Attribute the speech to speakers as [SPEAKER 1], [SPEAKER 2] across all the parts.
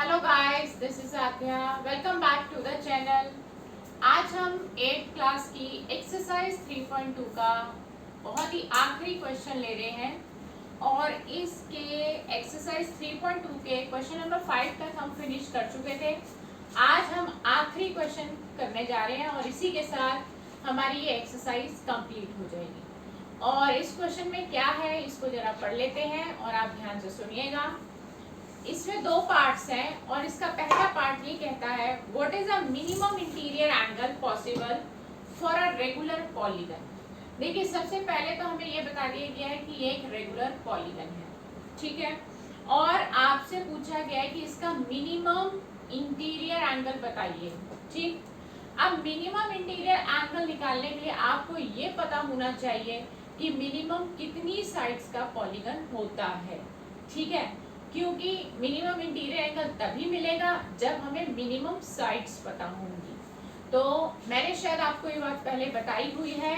[SPEAKER 1] Hello guys, this is Aatya. Welcome back to the channel. आज हम 8th class की exercise 3.2 का बहुत ही आखिरी क्वेश्चन ले रहे हैं और इसके एक्सरसाइज 3.2 के क्वेश्चन नंबर 5 तक हम फिनिश कर चुके थे। आज हम आखिरी क्वेश्चन करने जा रहे हैं और इसी के साथ हमारी ये एक्सरसाइज कंप्लीट हो जाएगी। और इस क्वेश्चन में क्या है इसको जरा पढ़ लेते हैं और आप ध्यान से सुनिएगा। इसमें दो पार्ट्स हैं और इसका पहला पार्ट ये कहता है what is a minimum interior angle possible for a regular polygon. देखिए, सबसे पहले तो हमें ये बता दिया गया है कि ये एक रेगुलर पॉलीगन है, ठीक है। और आपसे पूछा गया है कि इसका मिनिमम इंटीरियर एंगल बताइए, ठीक। अब मिनिमम इंटीरियर एंगल निकालने के लिए आपको ये पता होना चाहिए कि मिनिमम कितनी साइड्स का पॉलीगन होता है, ठीक है। क्योंकि मिनिमम इंटीरियर एंगल तभी मिलेगा जब हमें मिनिमम साइड्स पता होंगी। तो मैंने शायद आपको ये बात पहले बताई हुई है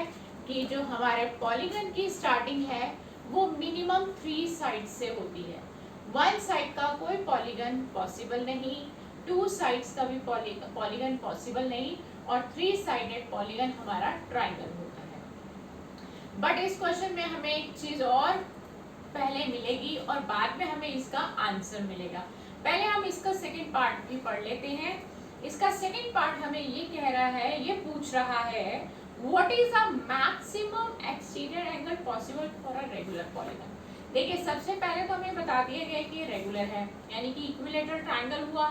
[SPEAKER 1] कि जो हमारे पॉलीगन की स्टार्टिंग है वो मिनिमम 3 साइड से होती है। 1 साइड का कोई पॉलीगन पॉसिबल नहीं, 2 साइड्स का भी पॉलीगन पॉसिबल नहीं और 3 साइडेड पॉलीगन हमारा ट्राइंगल होता है। बट इस क्वेश्चन में हमें एक चीज और पहले मिलेगी और बाद में हमें इसका आंसर मिलेगा। पहले हम इसका सेकंड पार्ट भी पढ़ लेते हैं। इसका सेकंड पार्ट हमें ये कह रहा है, ये पूछ रहा है what is the maximum exterior angle possible for a regular polygon. देखिए, सबसे पहले तो हमें बता दिया गया कि ये रेगुलर है, यानी कि इक्विलेटरल ट्रायंगल हुआ।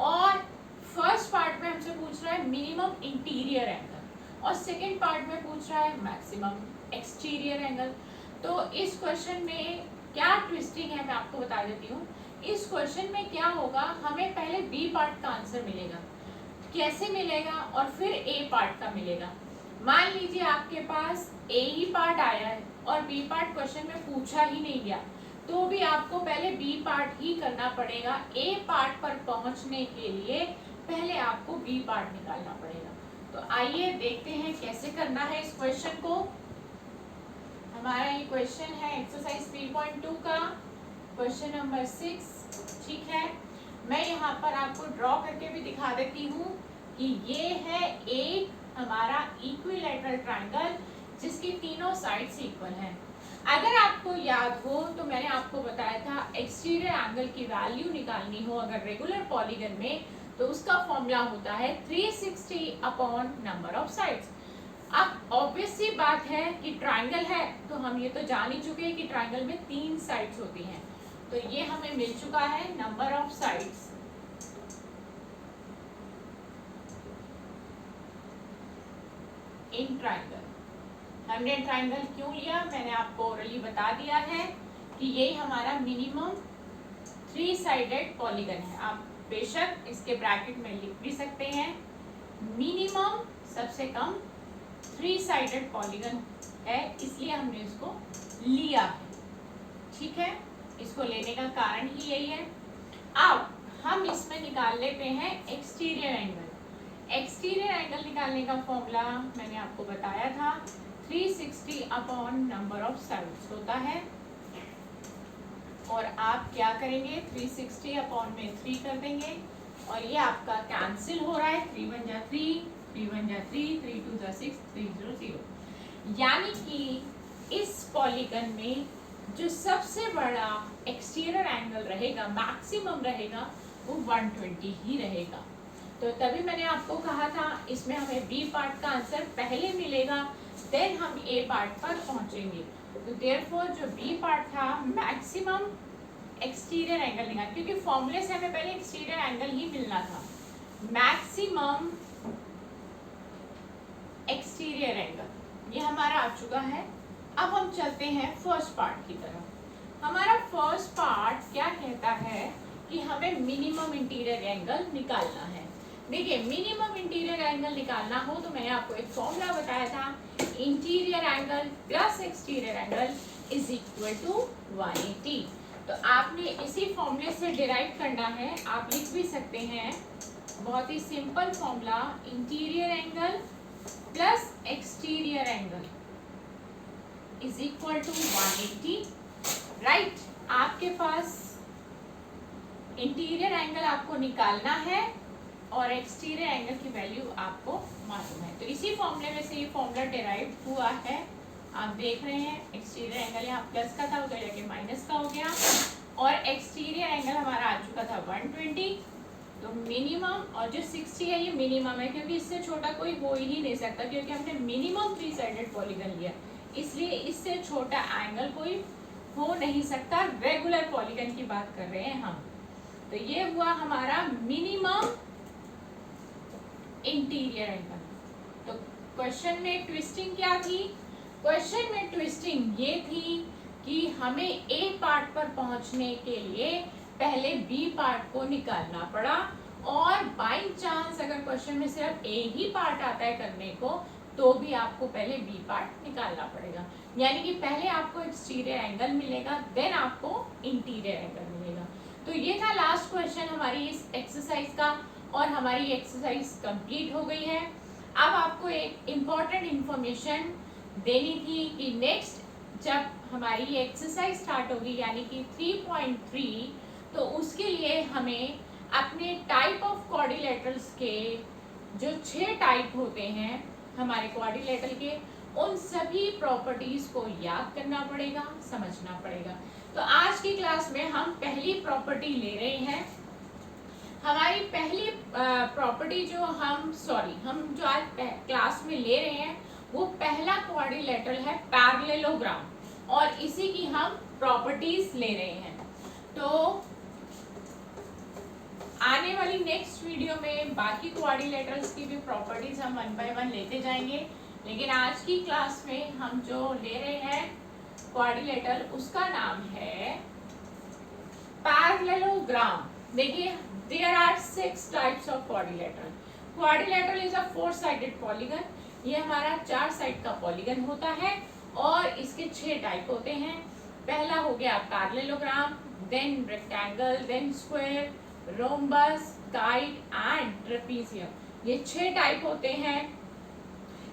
[SPEAKER 1] और फर्स्ट पार्ट में हमसे पूछ रहा है मिनिमम इंटीरियर एंगल और सेकेंड पार्ट में पूछ रहा है मैक्सिमम एक्सटीरियर एंगल। तो इस क्वेश्चन में क्या ट्विस्टिंग है मैं आपको बता देती हूँ। इस क्वेश्चन में क्या होगा, हमें पहले बी पार्ट का आंसर मिलेगा, कैसे मिलेगा, और फिर ए पार्ट का मिलेगा। मान लीजिए आपके पास ए ही पार्ट आया है और बी पार्ट क्वेश्चन में पूछा ही नहीं गया, तो भी आपको पहले बी पार्ट ही करना पड़ेगा। ए पार्ट पर पहुंचने के लिए पहले आपको बी पार्ट निकालना पड़ेगा। तो आइए देखते हैं कैसे करना है इस क्वेश्चन को। हमारा ये क्वेश्चन है एक्सरसाइज 3.2 का क्वेश्चन नंबर 6, ठीक है। मैं यहाँ पर आपको ड्रॉ करके भी दिखा देती हूँ कि ये है एक हमारा इक्विलैटरल ट्रायंगल जिसकी तीनों साइड्स इक्वल हैं। अगर आपको याद हो तो मैंने आपको बताया था एक्सटीरियर एंगल की वैल्यू निकालनी हो अगर रेगुलर पॉलीगन में तो उसका फॉर्मूला होता है 360 अपॉन नंबर ऑफ साइड्स। अब ऑब्वियस सी बात है कि ट्रायंगल है तो हम ये तो जान ही चुके हैं कि ट्रायंगल में 3 साइड्स होती हैं। तो ये हमें मिल चुका है number of sides in triangle. हमने ट्रायंगल क्यों लिया मैंने आपको ओरली बता दिया है कि ये हमारा मिनिमम 3 साइडेड पॉलीगन है। आप बेशक इसके ब्रैकेट में लिख भी सकते हैं, मिनिमम सबसे कम 3 साइडेड पॉलीगन है, इसलिए हमने इसको लिया है, ठीक है। इसको लेने का कारण ही यही है। अब हम इसमें निकाल लेते हैं एक्सटीरियर एंगल। एक्सटीरियर एंगल निकालने का फॉर्मूला मैंने आपको बताया था 360 अपॉन नंबर ऑफ साइड्स होता है। और आप क्या करेंगे, 360 अपॉन में 3 कर देंगे और ये आपका कैंसिल हो रहा है, 3 1 जा 3, 3 1 जा 3, 3 2 जा 6, 3 0 0। यानी कि इस पॉलीगन में जो सबसे बड़ा एक्सटीरियर एंगल रहेगा, मैक्सिमम रहेगा, वो 120 ही रहेगा। तो तभी मैंने आपको कहा था इसमें हमें बी पार्ट का आंसर पहले मिलेगा, देन हम ए पार्ट पर पहुंचेंगे। तो देयरफॉर जो बी पार्ट था मैक्सिमम एक्सटीरियर एंगल निकाल, क्योंकि फॉर्मूले से हमें पहले एक्सटीरियर एंगल ही मिलना था, मैक्सिमम एक्सटीरियर एंगल ये हमारा आ चुका है। अब हम चलते हैं फर्स्ट पार्ट की तरफ। हमारा फर्स्ट पार्ट क्या कहता है कि हमें मिनिमम इंटीरियर एंगल निकालना है। देखिए, मिनिमम इंटीरियर एंगल निकालना हो तो मैंने आपको एक फॉर्मूला बताया था, interior angle plus exterior angle is equal to 180। तो आपने इसी फॉर्मूले से डिराइव करना है। आप लिख भी सकते हैं, बहुत ही simple formula, interior angle plus exterior angle is equal to 180, right. आपके पास इंटीरियर एंगल आपको निकालना है और एक्सटीरियर एंगल की वैल्यू आपको मालूम है। तो इसी फॉर्मूले में से ये फॉर्मूला डिराइव हुआ है। आप देख रहे हैं एक्सटीरियर एंगल यहाँ प्लस का था, उधर जाके माइनस का हो गया, और एक्सटीरियर एंगल हमारा आ चुका था 120। तो मिनिमम, और जो 60 है ये मिनिमम है, क्योंकि इससे छोटा कोई हो ही नहीं सकता, क्योंकि हमने मिनिमम 3 साइडेड पॉलीगन लिया, इसलिए इससे छोटा एंगल कोई हो नहीं सकता। रेगुलर पॉलीगन की बात कर रहे हैं हम। तो ये हुआ हमारा मिनिमम इंटीरियर एंगल। तो क्वेश्चन में ट्विस्टिंग क्या थी? क्वेश्चन में ट्विस्टिंग ये थी कि हमें ए पार्ट पर पहुंचने के लिए पहले बी पार्ट को निकालना पड़ा, और बाई चांस अगर क्वेश्चन में सिर्फ ए ही पार्ट आता है करने को, तो भी आपको पहले बी पार्ट निकालना पड़ेगा। यानी कि पहले आपको एक्सटीरियर एंगल मिलेगा, देन आपको इंटीरियर एंगल मिलेगा। तो ये था लास्ट क्वेश्चन हमारी इस एक्सरसाइज का, और हमारी एक्सरसाइज कंप्लीट हो गई है। अब आपको एक इम्पॉर्टेंट इंफॉर्मेशन देनी थी कि नेक्स्ट जब हमारी एक्सरसाइज स्टार्ट होगी, यानी कि 3.3, तो उसके लिए हमें अपने टाइप ऑफ क्वाड्रिलेटरल्स के जो 6 टाइप होते हैं हमारे क्वाड्रिलेटरल के, उन सभी प्रॉपर्टीज को याद करना पड़ेगा, समझना पड़ेगा। तो आज की क्लास में हम पहली प्रॉपर्टी ले रहे हैं। हमारी पहली प्रॉपर्टी जो हम जो आज क्लास में ले रहे हैं, वो पहला क्वाड्रिलेटरल है पैरेललोग्राम, और इसी की हम प्रॉपर्टीज ले रहे हैं। तो आने वाली नेक्स्ट वीडियो में बाकी क्वाड्रिलेटरल्स की भी प्रॉपर्टीज हम 1 बाय 1 लेते जाएंगे, लेकिन आज की क्लास में हम जो ले रहे हैं क्वाड्रिलेटरल, उसका नाम है पैरेललोग्राम। देखिए, there are 6 types of quadrilateral. Quadrilateral is a four sided polygon. ये हमारा 4 साइड का पॉलीगन होता है, और इसके 6 टाइप होते हैं। पहला हो गया parallelogram, then rectangle, then square, rhombus, kite and trapezium. ये 6 टाइप होते हैं।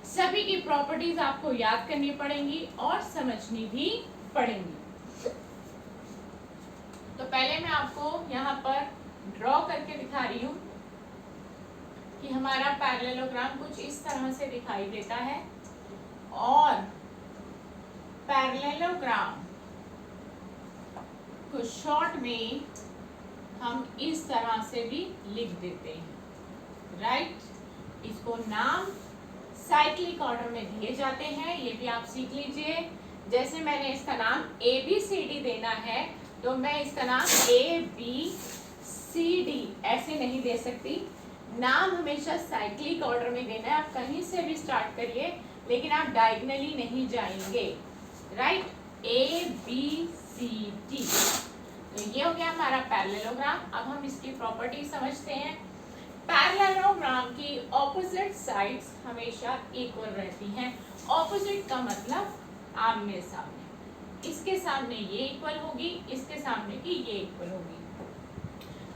[SPEAKER 1] सभी की प्रॉपर्टीज आपको याद करनी पड़ेंगी और समझनी भी पड़ेंगी। तो पहले मैं आपको यहाँ पर ड्रॉ करके दिखा रही हूँ कि हमारा पैरेललोग्राम कुछ इस तरह से दिखाई देता है, और पैरेललोग्राम को शॉर्ट में हम इस तरह से भी लिख देते हैं, राइट। इसको नाम साइक्लिक ऑर्डर में दिए जाते हैं, ये भी आप सीख लीजिए। जैसे मैंने इसका नाम ABCD देना है, तो मैं इसका नाम ABCD ऐसे नहीं दे सकती। नाम हमेशा साइक्लिक ऑर्डर में देना है। आप कहीं से भी स्टार्ट करिए, लेकिन आप डायगनली नहीं जाएंगे, राइट। ABCD। तो ये हो गया हमारा पैरेललोग्राम। अब हम इसकी प्रॉपर्टी समझते हैं। पैरेललोग्राम की ऑपोजिट साइड्स हमेशा इक्वल रहती हैं। ऑपोजिट का मतलब आमने सामने। इसके सामने ये इक्वल होगी, इसके सामने की ये इक्वल होगी।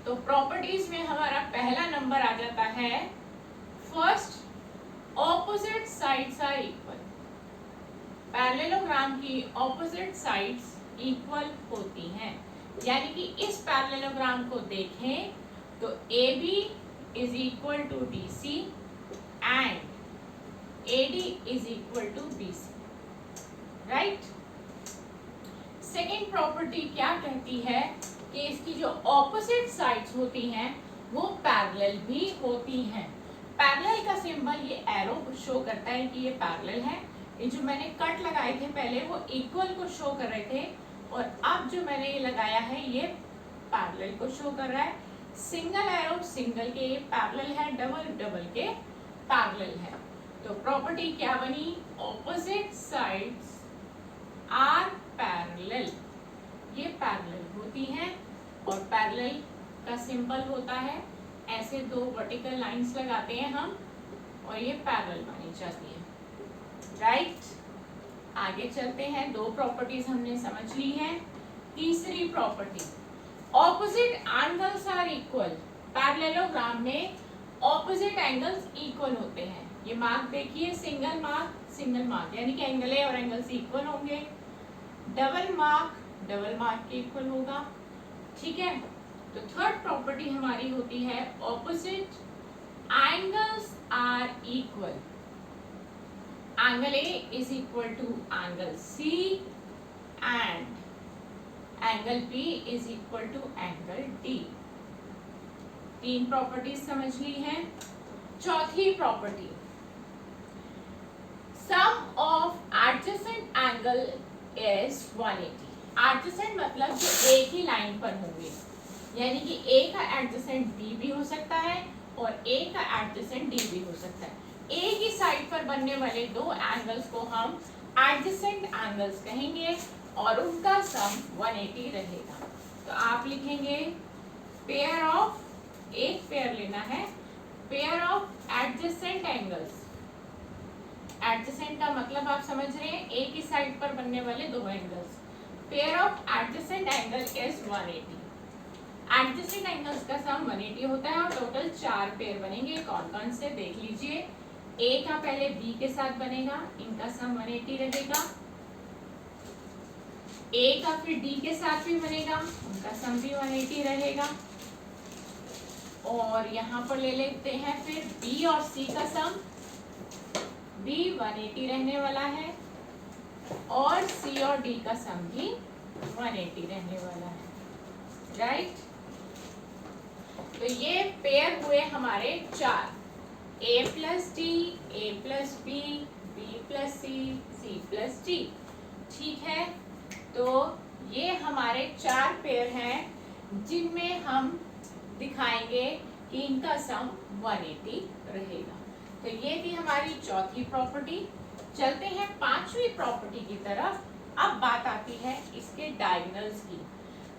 [SPEAKER 1] तो प्रॉपर्टीज में हमारा पहला नंबर आ जाता है first, opposite sides are equal. Parallelogram की ऑपोजिट साइड्स इक्वल होती हैं। यानी कि इस पैरेललोग्राम को देखें तो AB is equal to DC and AD is equal to BC, right? Second property क्या कहती है कि इसकी जो ऑपोजिट साइड्स होती हैं वो पैरेलल भी होती हैं। पैरेलल का सिंबल ये एरो शो करता है कि ये पैरेलल है। ये जो मैंने कट लगाए थे पहले, वो इक्वल को शो कर रहे थे, और अब जो मैंने ये लगाया है ये पैरेलल को शो कर रहा है। सिंगल एरो सिंगल के पैरेलल है, डबल डबल के पैरेलल है। तो प्रॉपर्टी क्या बनी? Opposite sides are parallel. ये पैरेलल होती हैं, और पैरेलल का सिंबल होता है ऐसे 2 वर्टिकल लाइंस लगाते हैं हम, और ये पैरेलल मानी जाती है, राइट। आगे चलते हैं। 2 प्रॉपर्टीज हमने समझ ली हैं। तीसरी property, opposite angles are equal. Parallelogram में ऑपोजिट एंगल्स इक्वल होते हैं। ये मार्क देखिए, सिंगल मार्क यानी कि एंगल ए और एंगल सी इक्वल होंगे। डबल मार्क के इक्वल होगा, ठीक है। तो थर्ड प्रॉपर्टी हमारी होती है opposite angles are equal. Angle A is equal to angle C and angle B is equal to angle D. तीन प्रॉपर्टीज समझ ली हैं। चौथी property, sum of adjacent angle is 180। Adjacent मतलब जो एक ही लाइन पर होंगे, यानी कि ए का एडजेसेंट बी भी हो सकता है और ए का एडजेसेंट डी भी हो सकता है। एक ही साइड पर बनने वाले दो एंगल्स को हम एडजेसेंट एंगल्स कहेंगे और उनका सम 180 रहेगा। तो आप लिखेंगे पेयर ऑफ, एक पेयर लेना है, pair of adjacent angles. Adjacent का मतलब आप समझ रहे हैं, एक ही साइड पर बनने वाले दो angles. Pair of adjacent angle is 180। Adjacent angles का सम 180 होता है और टोटल 4 पेयर बनेंगे। कौन कौन से देख लीजिए। ए का पहले बी के साथ बनेगा, इनका सम 180 रहेगा। ए का फिर डी के साथ भी बनेगा, उनका सम भी 180 रहेगा। और यहाँ पर ले लेते हैं फिर बी और सी का सम, बी 180 रहने वाला है और सी और डी का सम भी 180 रहने वाला है, राइट। तो ये पेयर हुए हमारे 4, ए प्लस डी, ए प्लस बी, बी प्लस सी, सी प्लस डी। ठीक है, तो ये हमारे 4 पेयर हैं जिनमें हम दिखाएंगे कि इनका सम 180 रहेगा। तो ये थी हमारी चौथी प्रॉपर्टी। चलते हैं पांचवी प्रॉपर्टी की तरफ। अब बात आती है इसके डायगोनल्स की।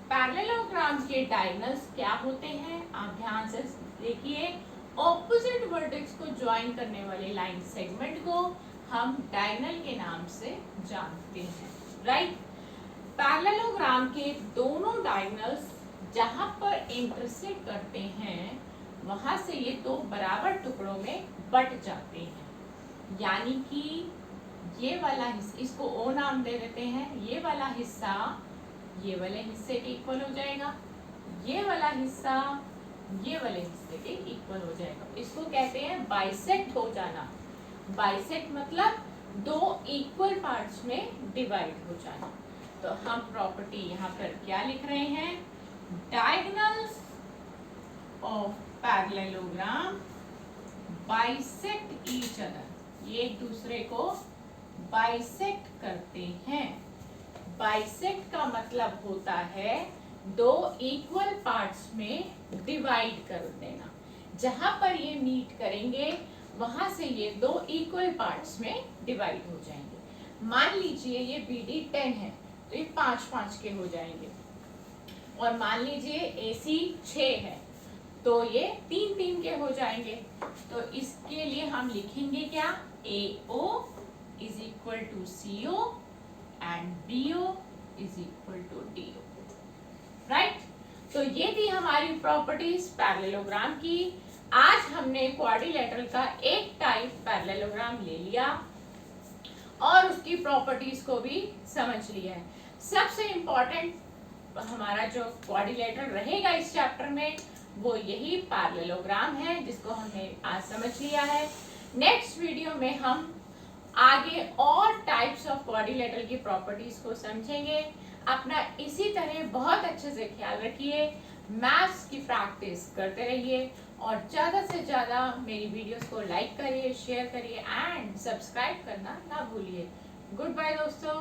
[SPEAKER 1] पैरेललोग्राम के डायगोनल्स क्या होते हैं, आप ध्यान से देखिए। ऑपोजिट वर्टेक्स को ज्वाइन करने वाले लाइन सेगमेंट को हम डायगोनल के नाम से जानते हैं, राइट। पैरेललोग्राम के दोनों डायगोनल्स जहां पर इंटरसेक्ट करते हैं वहां से ये दो बराबर टुकड़ों में बट जाते हैं, यानी कि ये वाला हिस्सा, इसको ओ नाम दे देते हैं, ये वाला हिस्सा ये वाले हिस्से के इक्वल हो जाएगा, ये वाला हिस्सा ये वाले हिस्से के इक्वल हो जाएगा। इसको कहते हैं बाइसेक्ट हो जाना। बाइसेक्ट मतलब दो इक्वल पार्ट्स में डिवाइड हो जाना। तो हम प्रॉपर्टी यहाँ पर क्या लिख रहे हैं, diagonals of parallelogram bisect each other. ये एक दूसरे को बाइसेक्ट करते हैं। बाइसेक्ट का मतलब होता है दो इक्वल पार्ट्स में डिवाइड कर देना। जहां पर ये मीट करेंगे वहां से ये दो इक्वल पार्ट्स में डिवाइड हो जाएंगे। मान लीजिए ये BD 10 है तो ये 5-5 के हो जाएंगे, और मान लीजिए AC 6 है तो ये 3-3 के हो जाएंगे। तो इसके लिए हम लिखेंगे क्या, AO is equal to CO and BO is equal to DO, right. तो ये थी हमारी प्रॉपर्टीज पैरेललोग्राम की। आज हमने क्वाड्रिलेटरल का एक टाइप पैरेललोग्राम ले लिया और उसकी प्रॉपर्टीज को भी समझ लिया है। सबसे इम्पोर्टेंट हमारा जो क्वाड्रिलेटरल रहेगा इस चैप्टर में वो यही पैरेललोग्राम है, जिसको हमने आज समझ लिया है। नेक्स्ट वीडियो में हम आगे और टाइप्स ऑफ क्वाड्रिलेटरल की प्रॉपर्टीज को समझेंगे। अपना इसी तरह बहुत अच्छे से ख्याल रखिए, मैथ्स की प्रैक्टिस करते रहिए और ज़्यादा से ज़्यादा मेरी वीडियोस को लाइक करिए, शेयर करिए एंड सब्सक्राइब करना ना भूलिए। गुड बाय दोस्तों।